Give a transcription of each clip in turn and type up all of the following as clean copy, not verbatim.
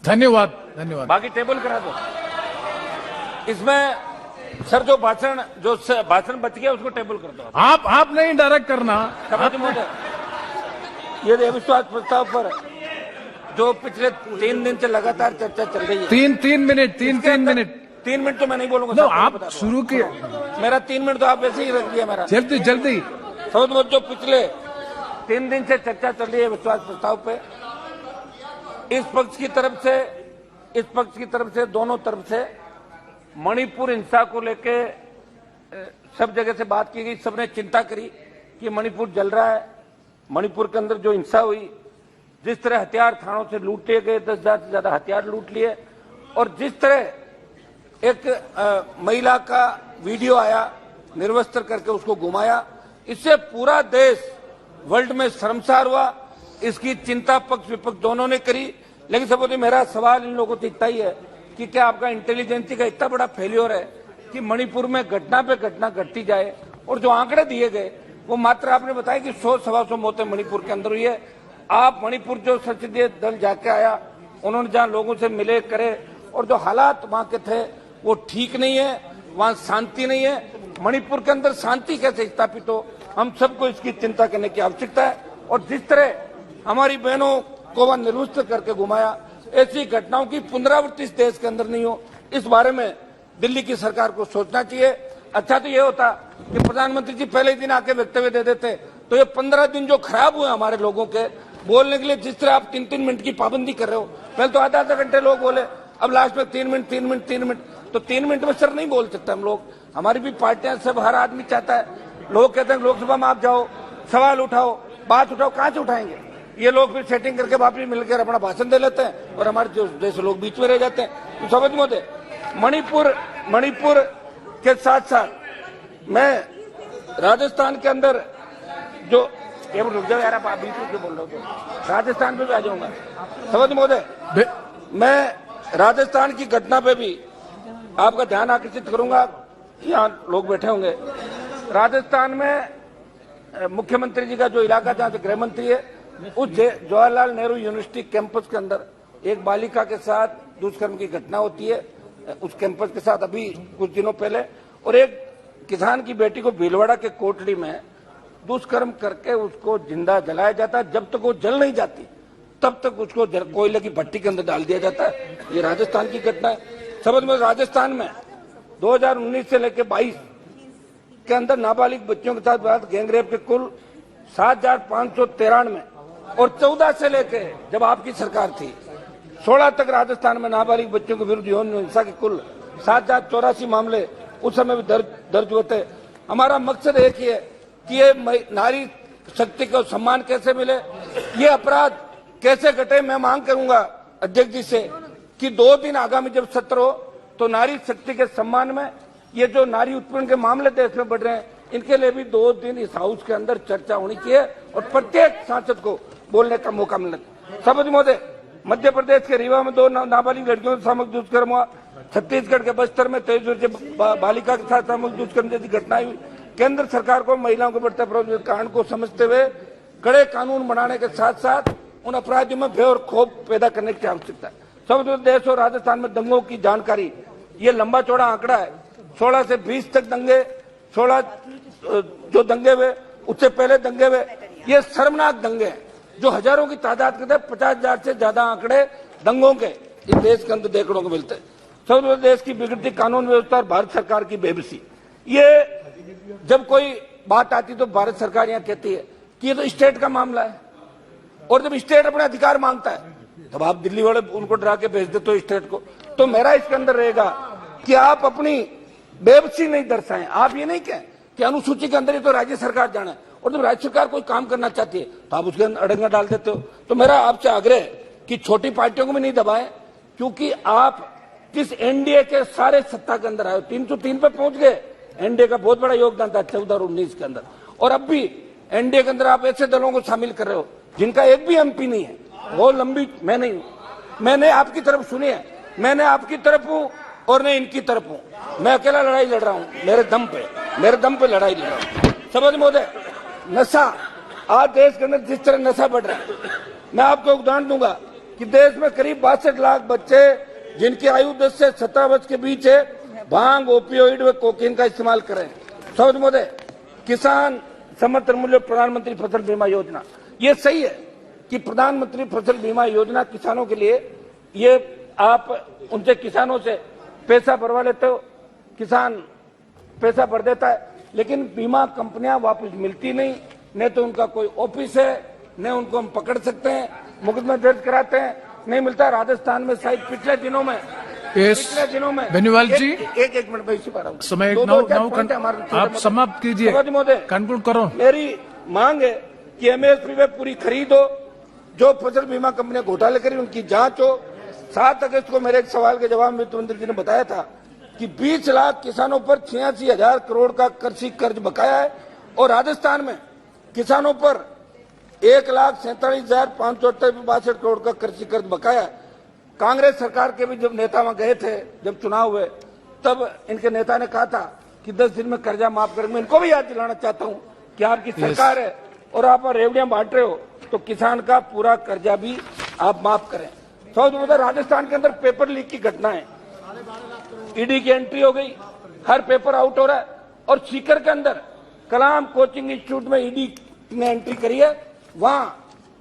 धन्यवाद धन्यवाद। बाकी टेबल करा दो। इसमें सर जो भाषण बच गया उसको टेबल कर दो। आप नहीं डायरेक्ट करना। सभापति महोदय, ये अविश्वास प्रस्ताव पर जो पिछले 3 दिन से लगातार चर्चा चल रही है। तीन मिनट 3 मिनट तो मैं नहीं बोलूंगा। आप शुरू किए। मेरा 3 मिनट तो आप वैसे ही रख दिया मेरा। जल्दी। जो पिछले 3 दिन से चर्चा चल रही है विश्वास प्रस्ताव पे, इस पक्ष की तरफ से दोनों तरफ से मणिपुर हिंसा को लेके सब जगह से बात की गई। सबने चिंता करी कि मणिपुर जल रहा है। मणिपुर के अंदर जो हिंसा हुई, जिस तरह हथियार थानों से लूट लिए गए, 10,000 से ज्यादा हथियार लूट लिए, और जिस तरह एक महिला का वीडियो आया निर्वस्त्र करके उसको घुमाया, इससे पूरा देश वर्ल्ड में शर्मसार हुआ। इसकी चिंता पक्ष विपक्ष दोनों ने करी। लेकिन सबसे मेरा सवाल इन लोगों से इतना ही है कि क्या आपका इंटेलिजेंसी का इतना बड़ा फेल्योर है कि मणिपुर में घटना पे घटना घटती जाए, और जो आंकड़े दिए गए वो मात्र आपने बताया कि 100-125 मौतें मणिपुर के अंदर हुई है। आप मणिपुर जो संसदीय दल जाके आया, उन्होंने जहां लोगों से मिले करे, और जो हालात वहां के थे वो ठीक नहीं है, वहां शांति नहीं है। मणिपुर के अंदर शांति कैसे स्थापित हो, हम सबको इसकी चिंता करने की आवश्यकता है। और जिस तरह हमारी बहनों को वह निर्वस्त्र करके घुमाया, ऐसी घटनाओं की पुनरावृत्ति इस देश के अंदर नहीं हो, इस बारे में दिल्ली की सरकार को सोचना चाहिए। अच्छा तो ये होता कि प्रधानमंत्री जी पहले ही दिन आके वक्तव्य दे देते, तो ये 15 दिन जो खराब हुए हमारे लोगों के बोलने के लिए, जिस तरह आप 3-3 मिनट की पाबंदी कर रहे हो, पहले तो आधा घंटे लोग बोले, अब लास्ट में 3 मिनट, तो 3 मिनट में सर नहीं बोल सकते हम लोग। हमारी भी पार्टियां, सब हर आदमी चाहता है, लोग कहते हैं लोकसभा में आप जाओ, सवाल उठाओ, बात उठाओ, कहां से उठाएंगे? ये लोग फिर सेटिंग करके वापस मिलकर अपना भाषण दे लेते हैं, और हमारे जो देश लोग बीच में रह जाते हैं। तो समझ महोदय, मणिपुर के साथ साथ मैं राजस्थान के अंदर जो रुक जाओ यार, आप बीच में क्यों बोल रहे हो? तो राजस्थान पे भी आ जाऊंगा। समझ महोदय, मैं राजस्थान की घटना पे भी आपका ध्यान आकर्षित करूंगा। यहाँ लोग बैठे होंगे। राजस्थान में मुख्यमंत्री जी का जो इलाका जहाँ से गृह मंत्री है, उस जवाहरलाल नेहरू यूनिवर्सिटी कैंपस के अंदर एक बालिका के साथ दुष्कर्म की घटना होती है। उस कैंपस के साथ अभी कुछ दिनों पहले, और एक किसान की बेटी को भीलवाड़ा के कोटड़ी में दुष्कर्म करके उसको जिंदा जलाया जाता है। जब तक वो जल नहीं जाती तब तक उसको कोयले की भट्टी के अंदर डाल दिया जाता है। ये राजस्थान की घटना है। समझ में, राजस्थान में 2019 से लेकर 22 के अंदर नाबालिग बच्चों के साथ गैंगरेप के कुल 7,593, और 14 से लेकर जब आपकी सरकार थी 16 तक राजस्थान में नाबालिग बच्चों के विरुद्ध यौन हिंसा के कुल 7,084 मामले उस समय भी दर्ज हुए थे। हमारा मकसद एक ही है कि ये नारी शक्ति को सम्मान कैसे मिले, ये अपराध कैसे घटे। मैं मांग करूंगा अध्यक्ष जी से कि 2 दिन आगामी जब सत्र हो तो नारी शक्ति के सम्मान में ये जो नारी उत्पीड़न के मामले देश में बढ़ रहे हैं, इनके लिए भी 2 दिन इस हाउस के अंदर चर्चा होनी चाहिए, और प्रत्येक सांसद को बोलने का मौका मिलना चाहिए। सभापति महोदय, मध्य प्रदेश के रीवा में 2 नाबालिग लड़कियों से सामूहिक दुष्कर्म हुआ। छत्तीसगढ़ के बस्तर में 23 वर्षीय बालिका के साथ सामूहिक दुष्कर्म जैसी घटनाएं हुई। केंद्र सरकार को महिलाओं के बढ़ते अपराध के कारण को समझते हुए कड़े कानून बनाने के साथ साथ उन अपराधियों में भय और क्षोभ पैदा करने की आवश्यकता है। समग्र देश और राजस्थान में दंगों की जानकारी, ये लंबा चौड़ा आंकड़ा है। 16 से 20 तक दंगे, 16 जो दंगे हुए, उससे पहले दंगे हुए, ये शर्मनाक दंगे हैं जो हजारों की तादाद के थे। 50,000 से ज्यादा आंकड़े दंगों के इस देश के अंदर देखने को मिलते हैं। समग्र देश की बिगड़ती कानून व्यवस्था और भारत सरकार की बेबसी, ये जब कोई बात आती तो भारत सरकार यहाँ कहती है कि ये तो स्टेट का मामला है, और जब स्टेट अपना अधिकार मांगता है तब आप दिल्ली वाले उनको डरा के भेज देते हो स्टेट को। तो मेरा इसके अंदर रहेगा कि आप अपनी बेबसी नहीं दर्शाएं। आप ये नहीं कहें कि अनुसूची के अंदर ही तो राज्य सरकार जाना है, और जब राज्य सरकार कोई काम करना चाहती है तो आप उसके अंदर अड़ंगा डाल देते हो। तो मेरा आपसे आग्रह है कि छोटी पार्टियों को भी नहीं दबाएं, क्योंकि आप जिस एनडीए के सारे सत्ता के अंदर आए, 303 पे पहुंच गए। एनडीए का बहुत बड़ा योगदान था 14 और 19 के अंदर, और अब भी एनडीए के अंदर आप ऐसे दलों को शामिल कर रहे हो जिनका एक भी एमपी नहीं है। वो लंबी मैं नहीं हूं, मैंने आपकी तरफ सुनी है, मैंने आपकी तरफ हूं और मैं इनकी तरफ हूं। मैं अकेला लड़ाई लड़ रहा हूं, मेरे दम पे लड़ाई लड़ रहा हूं। समझ महोदय, नशा आज देश के अंदर जिस तरह नशा बढ़ रहा है, मैं आपको उदाहरण दूंगा। कि देश में करीब 62 लाख बच्चे जिनकी आयु 10 से 17 वर्ष के बीच है भांग, ओपियोइड व कोकीन का इस्तेमाल करें। समझ मोदे, किसान समर्थन मूल्य प्रधानमंत्री फसल बीमा योजना, ये सही है कि प्रधानमंत्री फसल बीमा योजना किसानों के लिए, ये आप उनसे किसानों से पैसा भरवा लेते हो, किसान पैसा भर देता है, लेकिन बीमा कंपनियां वापस मिलती नहीं, न तो उनका कोई ऑफिस है, न उनको हम पकड़ सकते हैं, मुकदमा दर्ज कराते हैं, नहीं मिलता। राजस्थान में शायद पिछले दिनों में बेनीवाल जी, एक मिनट में इसी पर आऊं। समय आप समाप्त कीजिए, कंक्लूड करो। मेरी मांग है कि एमएसपी में पूरी खरीद हो, जो फसल बीमा कंपनियां घोटाले करी उनकी जांच हो। 7 अगस्त को मेरे एक सवाल के जवाब में वित्त मंत्री जी ने बताया था कि 20 लाख किसानों पर 86,000 करोड़ का कृषि कर्ज बकाया है और राजस्थान में किसानों पर 1,47,562 करोड़ का कृषि कर्ज बकाया है। कांग्रेस सरकार के भी जब नेता वहां गए थे, जब चुनाव हुए, तब इनके नेता ने कहा था कि 10 दिन में कर्जा माफ करेंगे। मैं इनको भी याद दिलाना चाहता हूं कि आपकी सरकार है और आप रेवड़ियां बांट रहे हो, तो किसान का पूरा कर्जा भी आप माफ करें। राजस्थान के अंदर पेपर लीक की घटना है, ईडी की एंट्री हो गई, हर पेपर आउट हो रहा है, और सीकर के अंदर कलाम कोचिंग इंस्टीट्यूट में ईडी ने एंट्री करी है, वहां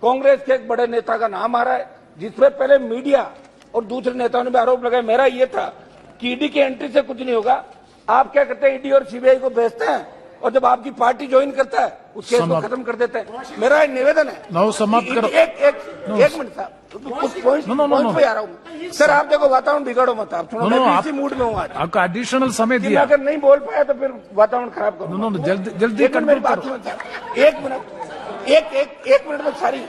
कांग्रेस के एक बड़े नेता का नाम आ रहा है, जिसमें पहले मीडिया और दूसरे नेताओं ने भी आरोप लगाया। मेरा ये था कि ईडी की एंट्री से कुछ नहीं होगा। आप क्या करते हैं, ईडी और सीबीआई को भेजते हैं, और जब आपकी पार्टी ज्वाइन करता है उस केस को खत्म कर देते हैं। मेरा एक निवेदन है, समाप्त करो। एक मिनट साहब, कुछ पॉइंट पे आ रहा हूँ सर। आप देखो, वातावरण बिगाड़ो मत, आप सुनो, मैं इसी मूड में हूँ आज। आपका एडिशनल समय दिया, अगर नहीं बोल पाया तो फिर वातावरण खराब करो। जल्दी मेरी बात सुनो, एक मिनट में सारी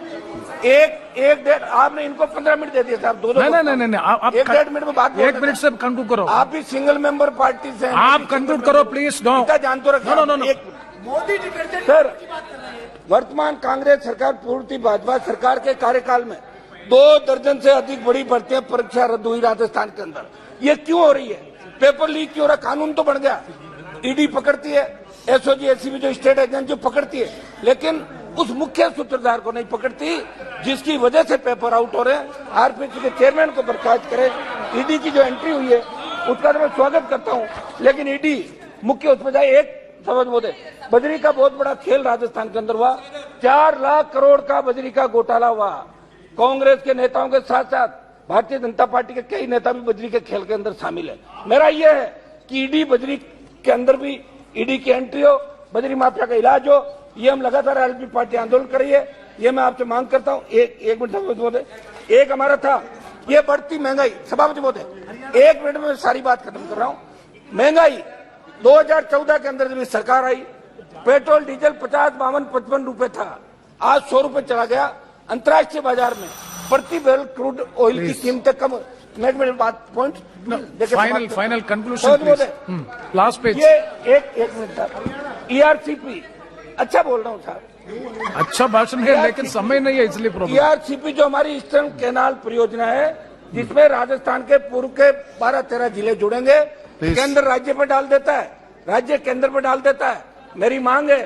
एक डेढ़, आपने इनको 15 मिनट दे दिए साहब, दो नहीं, आप 1.5 मिनट में बात, 1 मिनट से कंक्लूड करो। आप भी सिंगल मेंबर पार्टी से, आप कंक्लूड करो प्लीज। जान तो रखो। मोदी सर, वर्तमान कांग्रेस सरकार पूर्ति भाजपा सरकार के कार्यकाल में 2 दर्जन से अधिक बड़ी भर्तियां परीक्षा रद्द हुई राजस्थान के अंदर। ये क्यों हो रही है? पेपर लीक क्यों हो रहा? कानून तो बन गया, ईडी पकड़ती है, एसओजी एसीबी जो स्टेट एजेंसी पकड़ती है, लेकिन उस मुख्य सूत्रधार को नहीं पकड़ती, जिसकी वजह से पेपर आउट हो रहे हैं। आरपीसी के चेयरमैन को बर्खास्त करे। ईडी की जो एंट्री हुई है उसका मैं स्वागत करता हूं, लेकिन ईडी मुख्य उसमें जाए। एक समझ बोले, बजरी का बहुत बड़ा खेल राजस्थान के अंदर हुआ, 4 लाख करोड़ का बजरी का घोटाला हुआ। कांग्रेस के नेताओं के साथ साथ भारतीय जनता पार्टी के कई नेता भी बजरी के खेल के अंदर शामिल है। मेरा यह है कि ईडी बजरी के अंदर भी ईडी की एंट्री हो, बजरी माफिया का इलाज हो। ये हम लगातार एलपी पार्टी आंदोलन कर रही है, ये मैं आपसे मांग करता हूं। एक मिनट सभापति महोदय, एक हमारा था ये बढ़ती महंगाई। सभापति महोदय 1 मिनट में सारी बात खत्म कर रहा हूं। महंगाई 2014 के अंदर जब सरकार आई, पेट्रोल डीजल 50, 52, 55 रुपए था, आज 100 रुपए चला गया। अंतर्राष्ट्रीय बाजार में प्रति बैरल क्रूड ऑयल की कीमतें कम। बात point final conclusion last page. ये एक मिनट साहब, ईआरसीपी अच्छा बोल रहा हूँ साहब, अच्छा भाषण है, लेकिन समय नहीं है इसलिए प्रॉब्लम। ईआरसीपी जो हमारी ईस्टर्न कैनाल परियोजना है, जिसमें राजस्थान के पूर्व के 12-13 जिले जुड़ेंगे, केंद्र राज्य पर डाल देता है, राज्य केंद्र पर डाल देता है। मेरी मांग है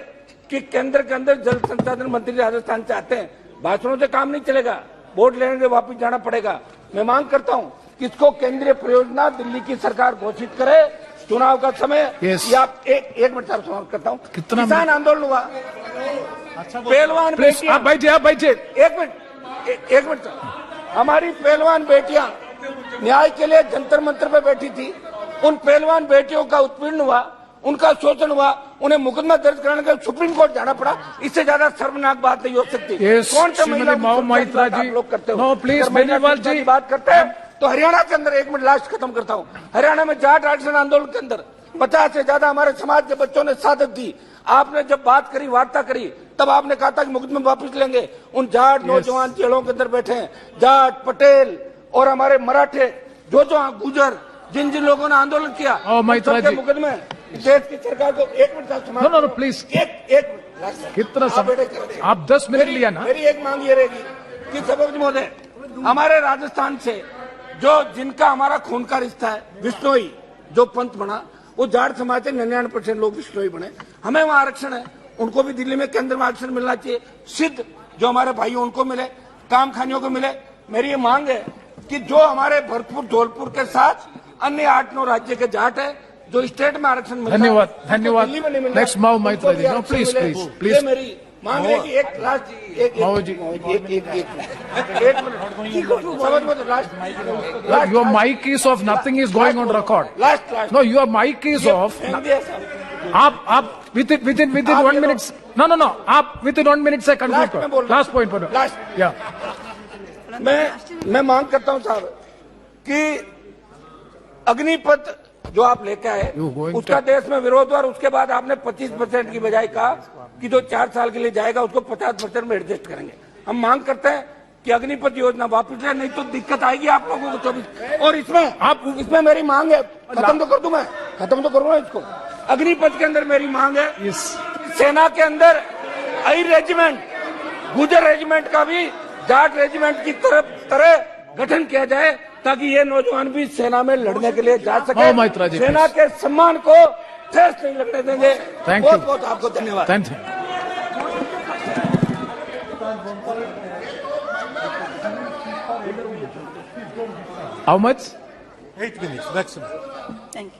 कि केंद्र के अंदर जल संसाधन मंत्री राजस्थान से आते हैं, भाषणों से काम नहीं चलेगा, वोट लेने के वापिस जाना पड़ेगा। मैं मांग करता हूं कि इसको केंद्रीय परियोजना दिल्ली की सरकार घोषित करे। चुनाव का समय या एक मिनट साहब समाप्त करता हूं। किसान आंदोलन हुआ, पहलवान बेटियां, आप बैठिए। एक मिनट, हमारी पहलवान बेटियां न्याय के लिए जंतर मंतर पे बैठी थी। उन पहलवान बेटियों का उत्पीड़न हुआ, उनका शोषण हुआ, उन्हें मुकदमा दर्ज कराने के सुप्रीम कोर्ट जाना पड़ा। इससे ज्यादा शर्मनाक बात नहीं हो सकती। कौन सा महिला लोग करते हो? प्लीज बेनीवाल जी बात करते हैं तो हरियाणा के अंदर, 1 मिनट लास्ट खत्म करता हूं, हरियाणा में जाट आरक्षण आंदोलन के अंदर 50 से ज्यादा हमारे समाज के बच्चों ने शहादत दी। आपने जब बात करी, वार्ता करी, तब आपने कहा था कि मुकदमा वापस लेंगे। उन जाट नौजवान जेलों के अंदर बैठे हैं, जाट, पटेल और हमारे मराठे, जो गुजर, जिन जिन लोगों ने आंदोलन किया, मुकदमे देश की सरकार को। 1 मिनट नो प्लीज, एक कितना समय आप 10 मिनट लिया ना। मेरी एक मांग ये रहेगी कि सभापति महोदय, हमारे राजस्थान से जो जिनका हमारा खून का रिश्ता है, बिश्नोई जो पंथ बना, वो जाट समाज से 99% लोग बिश्नोई बने। हमें वहां आरक्षण है, उनको भी दिल्ली में केंद्र में आरक्षण मिलना चाहिए। सिद्ध जो हमारे भाई उनको मिले, काम खानियों को मिले, मेरी ये मांग है कि जो हमारे भरतपुर धौलपुर के साथ अन्य 8-9 राज्य के जाट है जो स्टेट में आरक्षण मिलता है, धन्यवाद, उसको धन्यवाद। दिल्ली में नहीं मिल रहा है, Next, माओ मैत्रा उनको जी। भी No, आरक्षण please, मिले। please, please. ये मेरी मांग है कि एक लास्ट एक माओ जी। एक मिनट समझ में last Your mic is off. Nothing is going on record. Last No, your mic is off. आप within आप 1 ये minute. No. आप within 1 minute से conclude Last में बोल करो. रहा हूं। Last point पर. Last। Yeah. मैं मांग करता हूं साहब कि अग्निपथ जो आप लेके आए You going उसका देश में विरोध हुआ और उसके बाद आपने 25% की बजाय कहा कि जो 4 साल के लिए जाएगा उसको 50% में एडजस्ट करेंगे। हम मांग करते हैं कि अग्निपथ योजना वापस ले, नहीं तो दिक्कत आएगी आप लोगों को 24। और इसमें मेरी मांग है, खत्म तो कर दूं, मैं खत्म तो करूंगा इसको। अग्निपथ के अंदर मेरी मांग है Yes. सेना के अंदर आई रेजिमेंट गुजर रेजिमेंट का भी जाट रेजिमेंट की तरह गठन किया जाए ताकि ये नौजवान भी सेना में लड़ने के लिए जा सके। Oh, Maitra ji, सेना के सम्मान को ठेस नहीं लगने देंगे। Thank बहुत you. बहुत आपको धन्यवाद। Thank you. How much? 8 minutes maximum. Thank you.